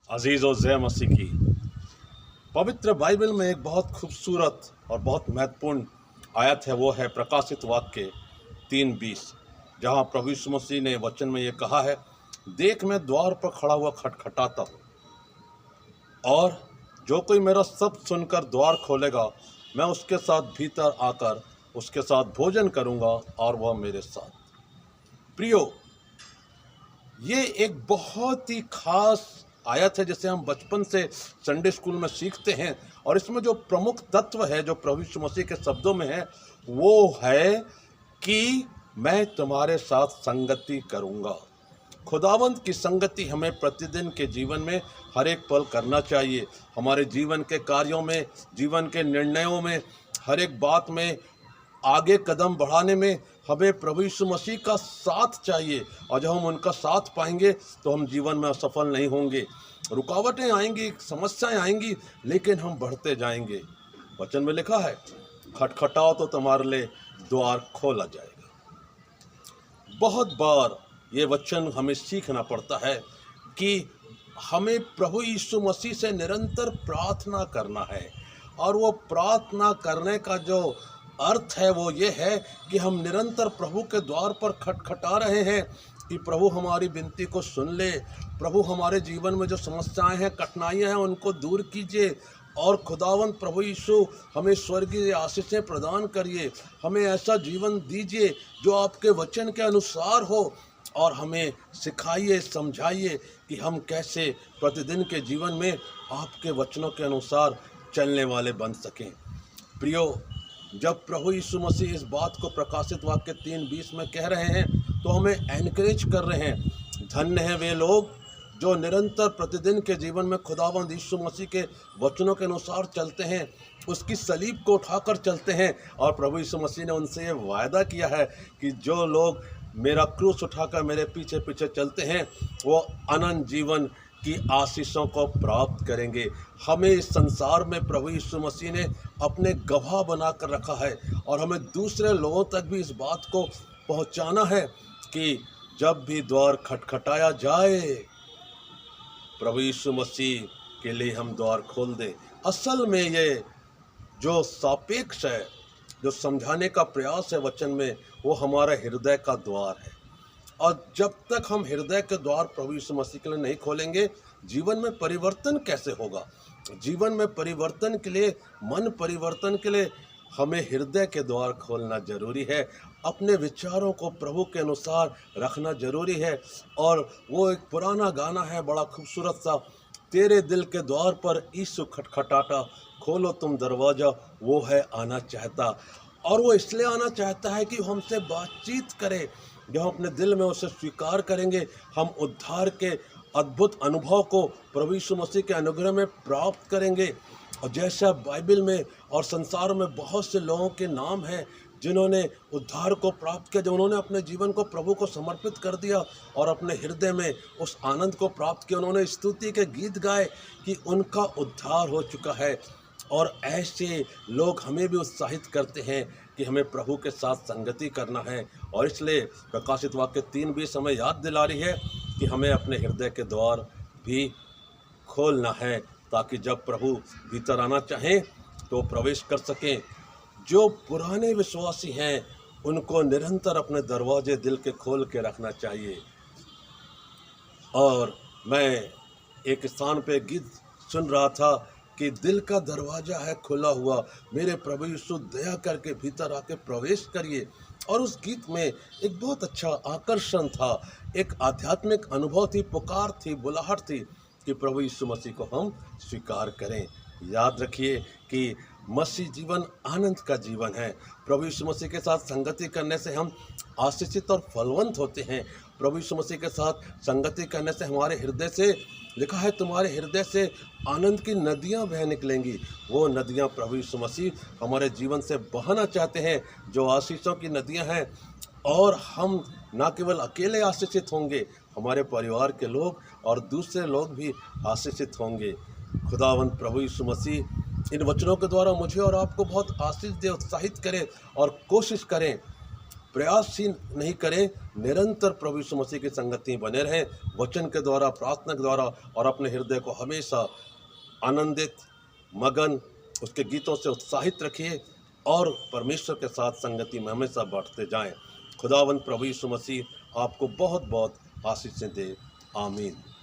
अजीज़ और जय मसीह की पवित्र बाइबल में एक बहुत खूबसूरत और बहुत महत्वपूर्ण आयत है। वो है प्रकाशित वाक्य 3:20, जहाँ प्रभु यीशु मसीह ने वचन में ये कहा है, देख मैं द्वार पर खड़ा हुआ खटखटाता हूँ, और जो कोई मेरा शब्द सुनकर द्वार खोलेगा, मैं उसके साथ भीतर आकर उसके साथ भोजन करूँगा और वह मेरे साथ। प्रियो, ये एक बहुत ही खास आयत है जिसे हम बचपन से संडे स्कूल में सीखते हैं, और इसमें जो प्रमुख तत्व है जो प्रभु यीशु मसीह के शब्दों में है, वो है कि मैं तुम्हारे साथ संगति करूंगा। खुदावंत की संगति हमें प्रतिदिन के जीवन में हर एक पल करना चाहिए। हमारे जीवन के कार्यों में, जीवन के निर्णयों में, हर एक बात में आगे कदम बढ़ाने में हमें प्रभु यीशु मसीह का साथ चाहिए, और जब हम उनका साथ पाएंगे तो हम जीवन में असफल नहीं होंगे। रुकावटें आएंगी, समस्याएं आएंगी, लेकिन हम बढ़ते जाएंगे। वचन में लिखा है, खटखटाओ तो तुम्हारे लिए द्वार खोला जाएगा। बहुत बार ये वचन हमें सीखना पड़ता है कि हमें प्रभु यीशु मसीह से निरंतर प्रार्थना करना है, और वो प्रार्थना करने का जो अर्थ है वो ये है कि हम निरंतर प्रभु के द्वार पर खटखटा रहे हैं कि प्रभु हमारी विनती को सुन ले, प्रभु हमारे जीवन में जो समस्याएं हैं, कठिनाइयां हैं, उनको दूर कीजिए, और खुदावंत प्रभु यीशु हमें स्वर्गीय आशीषें प्रदान करिए, हमें ऐसा जीवन दीजिए जो आपके वचन के अनुसार हो, और हमें सिखाइए, समझाइए कि हम कैसे प्रतिदिन के जीवन में आपके वचनों के अनुसार चलने वाले बन सकें। प्रियो, जब प्रभु यीशु मसीह इस बात को प्रकाशित वाक्य 3:20 में कह रहे हैं तो हमें एनकरेज कर रहे हैं। धन्य हैं वे लोग जो निरंतर प्रतिदिन के जीवन में खुदावंद यीशु मसीह के वचनों के अनुसार चलते हैं, उसकी सलीब को उठाकर चलते हैं। और प्रभु यीशु मसीह ने उनसे ये वायदा किया है कि जो लोग मेरा क्रूस उठाकर मेरे पीछे पीछे चलते हैं, वो अनंत जीवन की आशीषों को प्राप्त करेंगे। हमें इस संसार में प्रभु यीशु मसीह ने अपने गवाह बनाकर रखा है, और हमें दूसरे लोगों तक भी इस बात को पहुंचाना है कि जब भी द्वार खटखटाया जाए, प्रभु यीशु मसीह के लिए हम द्वार खोल दें। असल में ये जो सापेक्ष है, जो समझाने का प्रयास है वचन में, वो हमारा हृदय का द्वार है। और जब तक हम हृदय के द्वार प्रभु यीशु मसीह के लिए नहीं खोलेंगे, जीवन में परिवर्तन कैसे होगा? जीवन में परिवर्तन के लिए, मन परिवर्तन के लिए हमें हृदय के द्वार खोलना जरूरी है। अपने विचारों को प्रभु के अनुसार रखना जरूरी है। और वो एक पुराना गाना है बड़ा खूबसूरत सा, तेरे दिल के द्वार पर यीशु खटखटाता, खोलो तुम दरवाज़ा, वो है आना चाहता। और वो इसलिए आना चाहता है कि हमसे बातचीत करे। जब हम अपने दिल में उसे स्वीकार करेंगे, हम उद्धार के अद्भुत अनुभव को प्रभु यीशु मसीह के अनुग्रह में प्राप्त करेंगे। और जैसा बाइबल में और संसार में बहुत से लोगों के नाम हैं जिन्होंने उद्धार को प्राप्त किया, जब उन्होंने अपने जीवन को प्रभु को समर्पित कर दिया और अपने हृदय में उस आनंद को प्राप्त किया, उन्होंने स्तुति के गीत गाए कि उनका उद्धार हो चुका है। और ऐसे लोग हमें भी उत्साहित करते हैं कि हमें प्रभु के साथ संगति करना है। और इसलिए प्रकाशित वाक्य 3:20 हमें याद दिला रही है कि हमें अपने हृदय के द्वार भी खोलना है, ताकि जब प्रभु भीतर आना चाहें तो प्रवेश कर सकें। जो पुराने विश्वासी हैं, उनको निरंतर अपने दरवाजे दिल के खोल के रखना चाहिए। और मैं एक स्थान पे गीत सुन रहा था कि दिल का दरवाज़ा है खुला हुआ, मेरे प्रभु यीशु दया करके भीतर आके प्रवेश करिए। और उस गीत में एक बहुत अच्छा आकर्षण था, एक आध्यात्मिक अनुभव थी, पुकार थी, बुलाहट थी कि प्रभु यीशु मसीह को हम स्वीकार करें। याद रखिए कि मसीह जीवन आनंद का जीवन है। प्रभु यीशु मसीह के साथ संगति करने से हम आशीषित और फलवंत होते हैं। प्रभु यीशु मसीह के साथ संगति करने से हमारे हृदय से, लिखा है, तुम्हारे हृदय से आनंद की नदियां बह निकलेंगी। वो नदियां प्रभु यीशु मसीह हमारे जीवन से बहाना चाहते हैं, जो आशीषों की नदियां हैं। और हम ना केवल अकेले आशीषित होंगे, हमारे परिवार के लोग और दूसरे लोग भी आशीषित होंगे। खुदावंत प्रभु यीशु मसीह इन वचनों के द्वारा मुझे और आपको बहुत आशीष दे, उत्साहित करें और कोशिश करें प्रयासहीन नहीं करें, निरंतर प्रभु यीशु मसीह की संगति में बने रहें, वचन के द्वारा, प्रार्थना के द्वारा, और अपने हृदय को हमेशा आनंदित, मगन, उसके गीतों से उत्साहित रखिए और परमेश्वर के साथ संगति में हमेशा बढ़ते जाएं। खुदावंद प्रभु यीशु मसीह आपको बहुत बहुत आशीषें दे। आमीन।